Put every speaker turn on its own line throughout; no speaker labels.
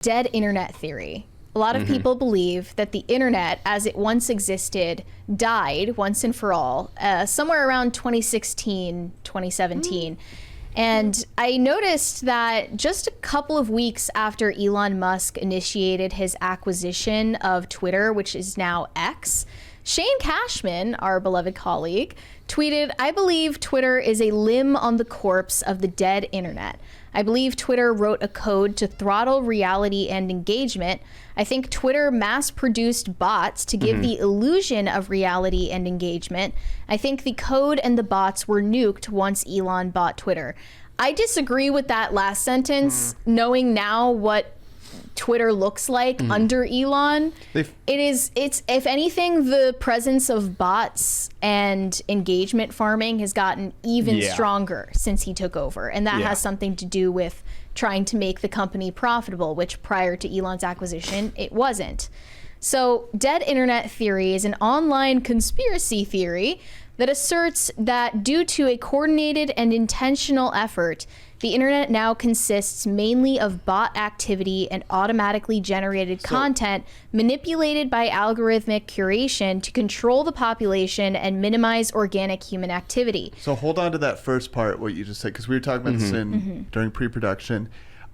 Dead internet theory. A lot of people believe that the internet, as it once existed, died once and for all, somewhere around 2016, 2017. And I noticed that just a couple of weeks after Elon Musk initiated his acquisition of Twitter, which is now X, Shane Cashman, our beloved colleague, tweeted, "I believe Twitter is a limb on the corpse of the dead internet. I believe Twitter wrote a code to throttle reality and engagement. I think Twitter mass-produced bots to give the illusion of reality and engagement. I think the code and the bots were nuked once Elon bought Twitter." I disagree with that last sentence, knowing now what Twitter looks like under Elon. It's if anything, the presence of bots and engagement farming has gotten even stronger since he took over, and that has something to do with trying to make the company profitable, which prior to Elon's acquisition it wasn't. So dead internet theory is an online conspiracy theory that asserts that due to a coordinated and intentional effort, the internet now consists mainly of bot activity and automatically generated content manipulated by algorithmic curation to control the population and minimize organic human activity.
So hold on to that first part, what you just said, because we were talking about this during pre-production.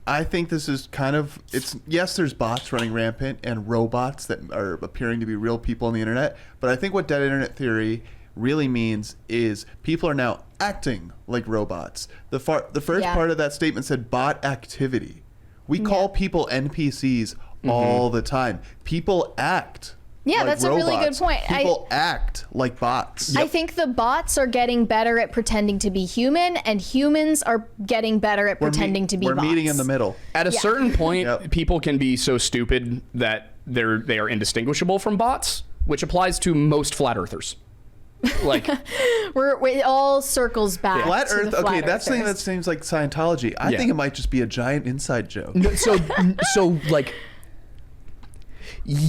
I think this is kind of, yes, there's bots running rampant and robots that are appearing to be real people on the internet, but I think what dead internet theory really means is people are now acting like robots. The first part of that statement said bot activity. We call people NPCs all the time. People act like
that's
robots.
a really good point.
People act like bots.
I think the bots are getting better at pretending to be human, and humans are getting better at pretending to be bots.
We're meeting in the middle.
At a certain point, people can be so stupid that they are indistinguishable from bots, which applies to most flat earthers. Like
it all circles back.
Flat Earth.
To the
Okay,
flat
that's something that
earthers.
seems like Scientology. I think it might just be a giant inside joke.
No, so like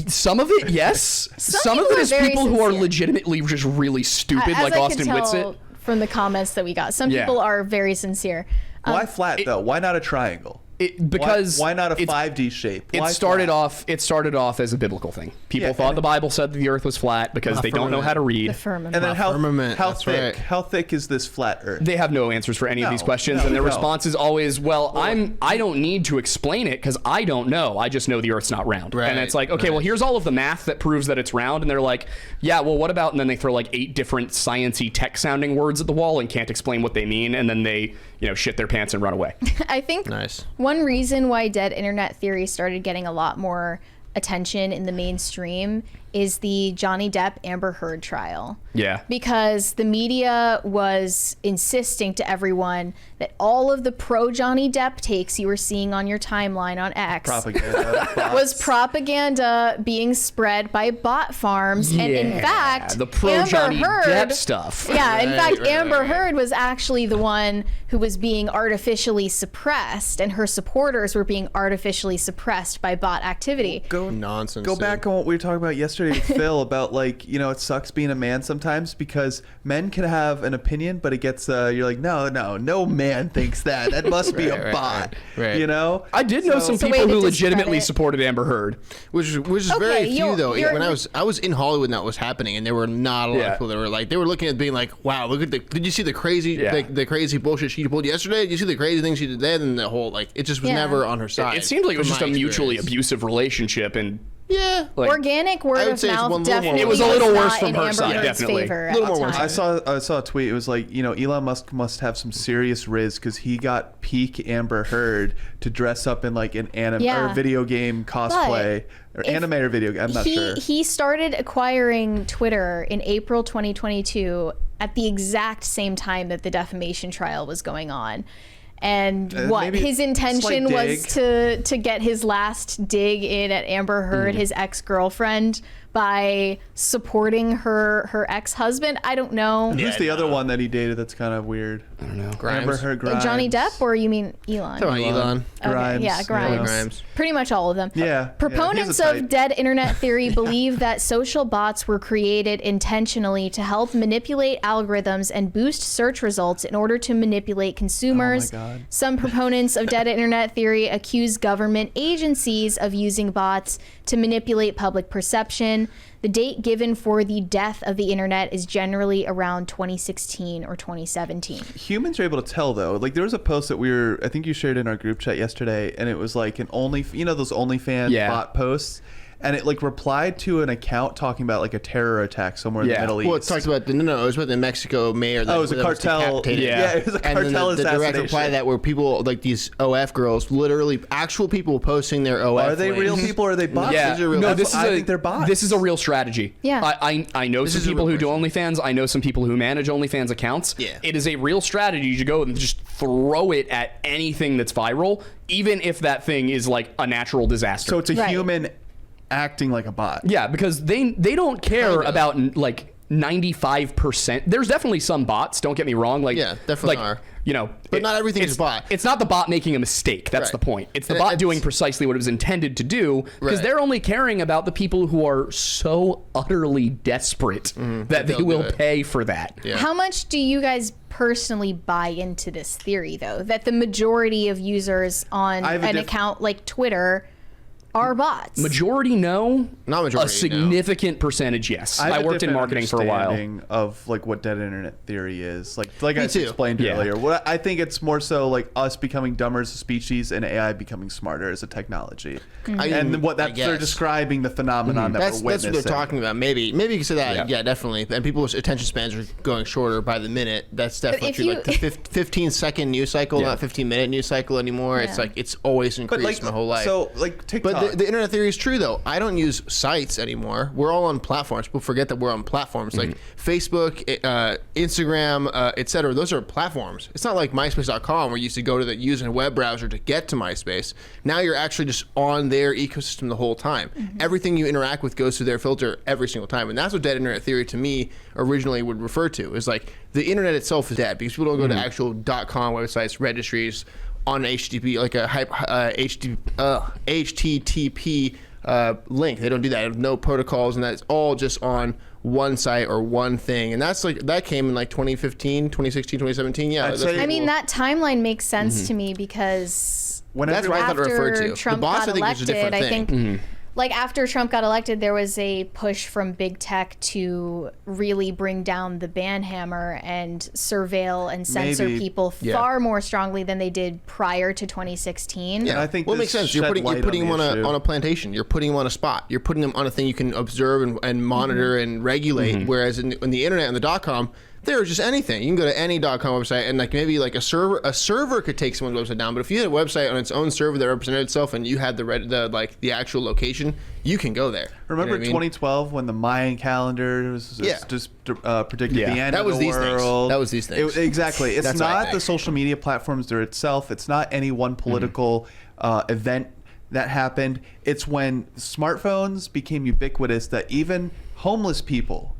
some of it, yes. Some of it is people who are legitimately just really stupid,
As
like
I
Austin
can tell
Whitsitt.
from the comments that we got, some people are very sincere.
Why flat though? Why not a triangle?
Because
why not a 5D shape?
It started off as a biblical thing. People thought the Bible said that the earth was flat because they don't know how to read.
The firmament.
And then how thick?
Right.
How thick is this flat Earth?
They have no answers for any of these questions, and their response is always, "Well, I don't need to explain it because I don't know. I just know the Earth's not round."
Right.
And it's like, okay, well, here's all of the math that proves that it's round, and they're like, "Yeah, well, what about?" And then they throw like 8 different science-y tech-sounding words at the wall and can't explain what they mean, and then they shit their pants and run away.
I think one reason why dead internet theory started getting a lot more attention in the mainstream is the Johnny Depp Amber Heard trial.
Yeah.
Because the media was insisting to everyone that all of the pro Johnny Depp takes you were seeing on your timeline on X was propaganda being spread by bot farms. And in fact,
the pro Johnny Depp stuff.
Yeah, in fact, Amber Heard was actually the one who was being artificially suppressed, and her supporters were being artificially suppressed by bot activity.
Nonsense.
Go back on what we were talking about yesterday with Phil about it sucks being a man sometimes because men can have an opinion, but it gets you're like, no man thinks that. That must be a bot.
Right.
I did know some people who legitimately supported Amber Heard,
which is very few though. When I was in Hollywood and that was happening, and there were not a lot of people that were like, they were looking at being like, wow, look at did you see the crazy the crazy bullshit she pulled yesterday? Did you see the crazy things she did then? And the whole it just was never on her side.
It seemed like it was just a mutually abusive relationship, and
organic word of mouth definitely.
It was a little worse from her side, definitely.
A little more.
I saw a tweet. It was like, Elon Musk must have some serious riz because he got peak Amber Heard to dress up in like an anime or video game cosplay or anime or video game. I'm not sure.
He started acquiring Twitter in April 2022 at the exact same time that the defamation trial was going on. And his intention was to get his last dig in at Amber Heard, his ex-girlfriend, by supporting her ex-husband. I don't know.
Who's the other one that he dated that's kind of weird?
I don't know.
Amber Heard Grimes.
Johnny Depp, or you mean Elon?
Elon.
Okay,
Grimes.
yeah, Grimes. Pretty much all of them.
Yeah.
Proponents of dead internet theory believe that social bots were created intentionally to help manipulate algorithms and boost search results in order to manipulate consumers.
Oh my God.
Some proponents of dead internet theory accuse government agencies of using bots to manipulate public perception. The date given for the death of the internet is generally around 2016 or 2017.
Humans are able to tell, though. Like, there was a post that I think you shared in our group chat yesterday, and it was like those OnlyFans bot posts. And it like replied to an account talking about like a terror attack somewhere in the Middle East.
Well, it talked about it was about the Mexico mayor. That,
it was a cartel.
It
was a cartel
and the direct reply to that where people like these OF girls, literally actual people posting their OF.
Are they real people or are they bots?
Yeah. I
think they're bots.
This is a real strategy.
Yeah.
I know some people who do OnlyFans. I know some people who manage OnlyFans accounts.
Yeah.
It is a real strategy to go and just throw it at anything that's viral, even if that thing is like a natural disaster.
So it's a human acting like a bot.
Yeah, because they don't care about like 95%. There's definitely some bots, don't get me wrong. Like,
yeah, definitely are.
You know,
but not everything is a bot.
It's not the bot making a mistake. That's the point. It's the bot doing precisely what it was intended to do, because they're only caring about the people who are so utterly desperate that they will pay for that.
Yeah. How much do you guys personally buy into this theory, though, that the majority of users on an account like Twitter are bots?
Majority no.
Not majority.
A significant percentage yes. I worked in marketing for a while.
Of like what dead internet theory is. Like I explained earlier. What I think it's more so like us becoming dumber as a species and AI becoming smarter as a technology. And what they're describing the phenomenon that we're witnessing. That's what they're
talking about. Maybe you can say that. Yeah, definitely. And people's attention spans are going shorter by the minute. That's definitely true. Like the 15-second news cycle, not 15-minute news cycle anymore. It's like it's always increased my whole life.
So like TikTok.
But the internet theory is true, though. I don't use sites anymore. We're all on platforms. People forget that we're on platforms like Facebook, Instagram, etc. Those are platforms. It's not like MySpace.com where you used to go to use a web browser to get to MySpace. Now you're actually just on their ecosystem the whole time. Everything you interact with goes through their filter every single time. And that's what dead internet theory to me originally would refer to, is like the internet itself is dead because people don't go to actual .com websites, registries, on HTTP, like a HTTP link. They don't do that. They have no protocols, and that's all just on one site or one thing. And that's like that came in like 2015, 2016, 2017. Yeah.
I mean, that timeline makes sense to me because
that's what I thought it referred to.
Trump got elected, I think. Like after Trump got elected, there was a push from big tech to really bring down the ban hammer and surveil and censor people far more strongly than they did prior to 2016.
Yeah, I think
it makes sense. You're putting them on a plantation. You're putting them on a spot. You're putting them on a thing you can observe and monitor and regulate. Whereas in the internet and the .com, there's just anything. You can go to any .com website and like maybe like a server could take someone's website down, but if you had a website on its own server that represented itself and you had the actual location, you can go there.
Remember 2012 when the Mayan calendar was just predicted the end of the world?
That was these things.
Exactly. It's not the social media platforms there itself. It's not any one political event that happened. It's when smartphones became ubiquitous that even homeless people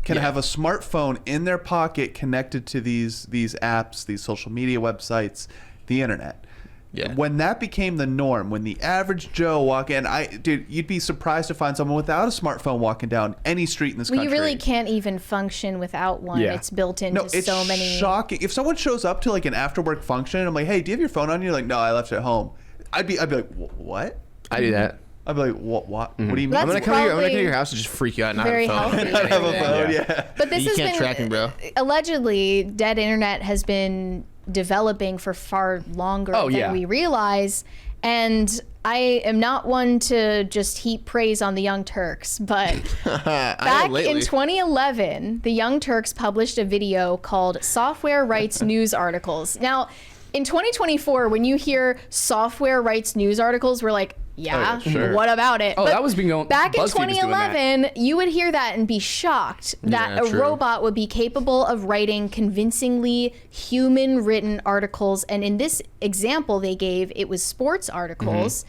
can have a smartphone in their pocket connected to these apps, these social media websites, the internet. Yeah. When that became the norm, when the average Joe walk in, you'd be surprised to find someone without a smartphone walking down any street in this country.
You really can't even function without one. Yeah. It's built into so many.
It's shocking. If someone shows up to like an after work function, and I'm like, hey, do you have your phone on you? Like, no, I left it at home. I'd be like, what?
I do that.
I'd be like, what? What do you mean?
I'm gonna come to your house and just freak you out and not have a phone.
Healthy.
Not have a phone, yeah.
But this
you can't track me, bro.
Allegedly, dead internet has been developing for far longer than we realize. And I am not one to just heap praise on the Young Turks, but back in 2011, the Young Turks published a video called Software Writes News Articles. Now, in 2024, when you hear software writes news articles, we're like, what about it?
Oh, but that was being going
back in 2011, you would hear that and be shocked that a robot would be capable of writing convincingly human-written articles. And in this example they gave, it was sports articles.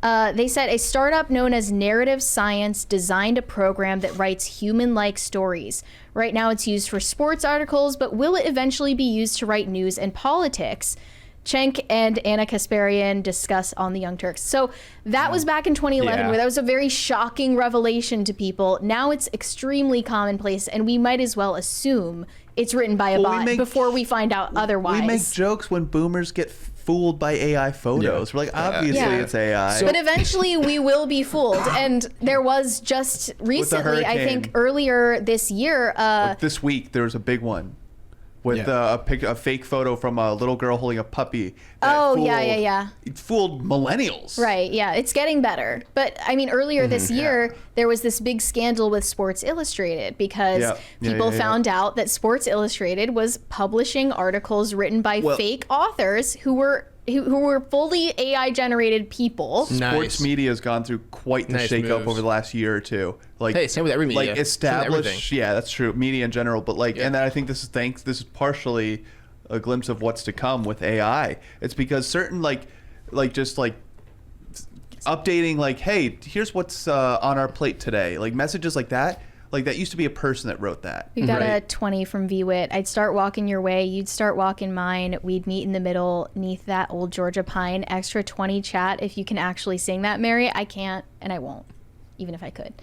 They said a startup known as Narrative Science designed a program that writes human-like stories. Right now it's used for sports articles, but will it eventually be used to write news and politics? Cenk and Anna Kasparian discuss on the Young Turks. So that was back in 2011, where that was a very shocking revelation to people. Now it's extremely commonplace, and we might as well assume it's written by a bot before we find out otherwise.
We make jokes when boomers get fooled by AI photos. We're like, obviously it's AI.
But eventually we will be fooled. And there was just recently, I think earlier this year.
This week, there was a big one. With a fake photo from a little girl holding a puppy. It fooled millennials.
Right, yeah. It's getting better. But, I mean, earlier this year, there was this big scandal with Sports Illustrated because people found out that Sports Illustrated was publishing articles written by fake authors who were fully AI-generated people.
Sports media has gone through quite the shakeup over the last year or two. Like,
hey, same with every media.
Like established, that's true, media in general. But and I think this is partially a glimpse of what's to come with AI. It's because certain just updating, hey, here's what's on our plate today, messages like that. Like, that used to be a person that wrote that.
We got a 20 from VWit. I'd start walking your way. You'd start walking mine. We'd meet in the middle, neath that old Georgia pine. Extra 20 chat if you can actually sing that, Mary. I can't, and I won't, even if I could.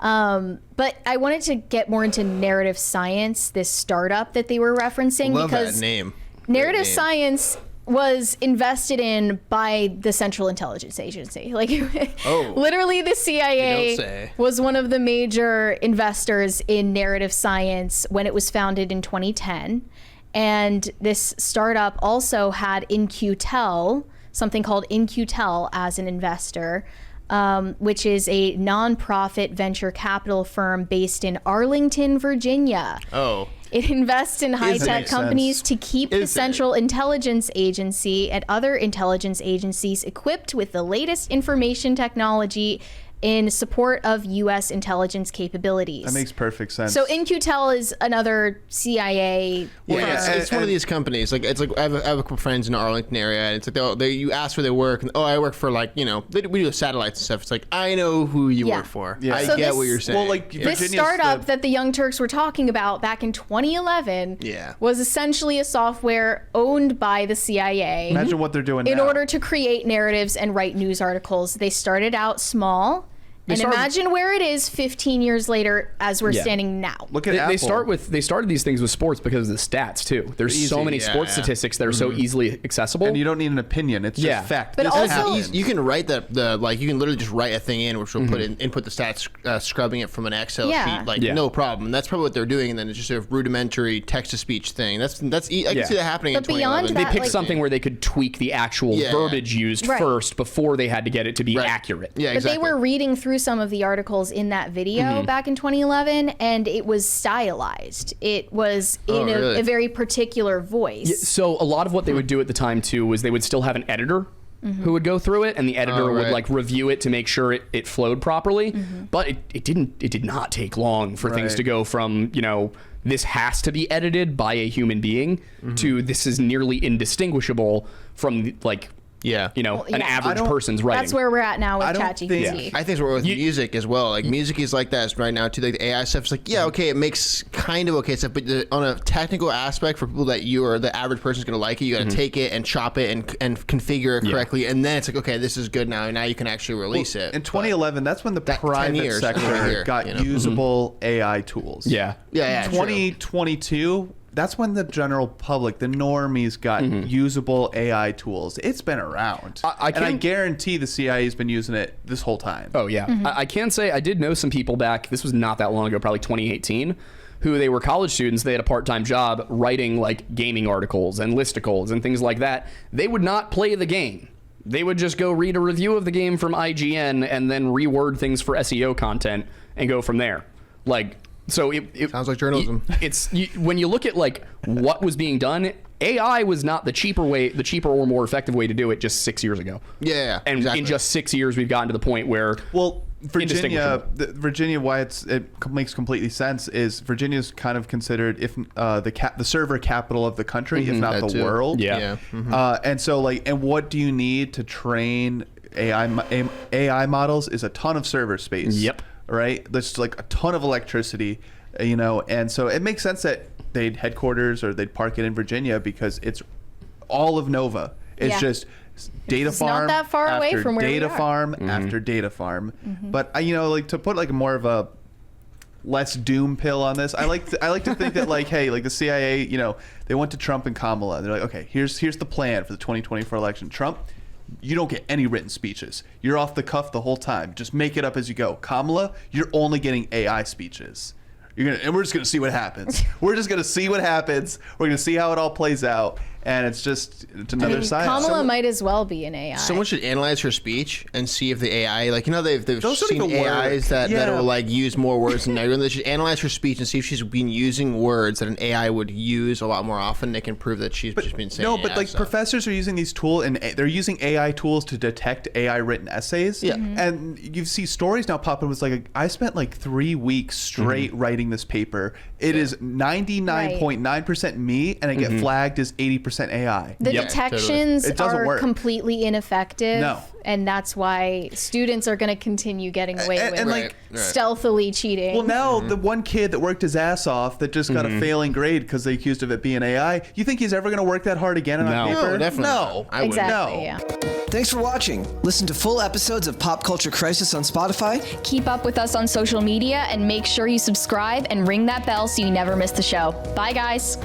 But I wanted to get more into Narrative Science, this startup that they were referencing.
Love
because
that name.
Narrative Science was invested in by the Central Intelligence Agency. Literally the CIA was one of the major investors in Narrative Science when it was founded in 2010. And this startup also had In-Q-Tel, something called In-Q-Tel, as an investor, which is a nonprofit venture capital firm based in Arlington, Virginia. It invests in high-tech companies to keep the Central Intelligence Agency and other intelligence agencies equipped with the latest information technology in support of U.S. intelligence capabilities.
That makes perfect sense.
So In-Q-Tel is another CIA.
It's one of these companies. I have a couple friends in the Arlington area, and it's you ask where they work, and I work for we do satellites and stuff. It's like, I know who you work for. Yeah. I get what you're saying.
Well,
this startup that the Young Turks were talking about back in 2011 was essentially a software owned by the CIA.
Imagine what they're doing
in order to create narratives and write news articles. They started out small. Imagine where it is 15 years later as we're standing now.
Look at Apple.
They started these things with sports because of the stats too. There's so many sports statistics that are so easily accessible.
And you don't need an opinion. It's just fact.
But also,
you can write you can literally just write a thing in which will input the stats, scrubbing it from an Excel sheet, no problem. And that's probably what they're doing. And then it's just a rudimentary text-to-speech thing. I can see that happening
but
in 2011.
Beyond
they picked something where they could tweak the actual verbiage used first before they had to get it to be accurate.
Yeah,
exactly. But they were reading through some of the articles in that video back in 2011, and it was stylized. It was in a very particular voice.
Yeah, so a lot of what they would do at the time too was they would still have an editor who would go through it, and the editor would review it to make sure it flowed properly. But it did not take long for things to go from this has to be edited by a human being to this is nearly indistinguishable from an average person's writing.
That's where we're at now with ChatGPT.
I think we're with music as well. Music is like that right now too. Like the AI stuff is it makes kind of okay stuff, but on a technical aspect for people that the average person's going to like it, you got to take it and chop it and configure it correctly, and then it's like, okay, this is good now. Now you can actually release it.
In 2011, that's when the private sector got usable AI tools. 2022. That's when the general public, the normies, got usable AI tools. It's been around. And I guarantee the CIA has been using it this whole time.
Oh, yeah. I can say I did know some people back, this was not that long ago, probably 2018, who they were college students. They had a part-time job writing gaming articles and listicles and things like that. They would not play the game. They would just go read a review of the game from IGN and then reword things for SEO content and go from there. So it
sounds like journalism.
When you look at what was being done, AI was not the cheaper or more effective way to do it just 6 years ago.
Yeah,
and exactly. In just 6 years, we've gotten to the point where
Virginia, why it makes completely sense is Virginia's kind of considered the server capital of the country, if not the world.
Yeah.
And so and what do you need to train AI models is a ton of server space.
Yep.
Right. There's like a ton of electricity, and so it makes sense that they'd headquarters or they'd park it in Virginia because it's all of Nova. It's just data farm
not that far
after
away from where
data
we are.
farm after data farm. But like to put like more of a less doom pill on this, I like to think that like, hey, like the CIA, they went to Trump and Kamala. They're like, okay, here's the plan for the 2024 election. Trump, you don't get any written speeches. You're off the cuff the whole time. Just make it up as you go. Kamala, you're only getting AI speeches. And we're just gonna see what happens. We're just gonna see what happens. We're gonna see how it all plays out, and it's another side.
Kamala might as well be an AI.
Someone should analyze her speech and see if the AI, like they've
Those
seen AIs that will like use more words than everyone. They should analyze her speech and see if she's been using words that an AI would use a lot more often. They can prove that she's just been saying.
No, but like professors are using these tools, and they're using AI tools to detect AI written essays.
Yeah,
and you see stories now popping. Was like I spent like 3 weeks straight writing this paper. It is 99.9% me, and I get flagged as 80% AI.
The detections
totally.
are completely ineffective.
No.
And that's why students are going to continue getting away with
like
stealthily cheating.
Well, now the one kid that worked his ass off that just got a failing grade because they accused of it being AI, you think he's ever going to work that hard again on a paper?
No, definitely.
No.
I wouldn't.
Exactly,
No.
yeah.
Thanks for watching. Listen to full episodes of Pop Culture Crisis on Spotify.
Keep up with us on social media and make sure you subscribe and ring that bell so you never miss the show. Bye, guys.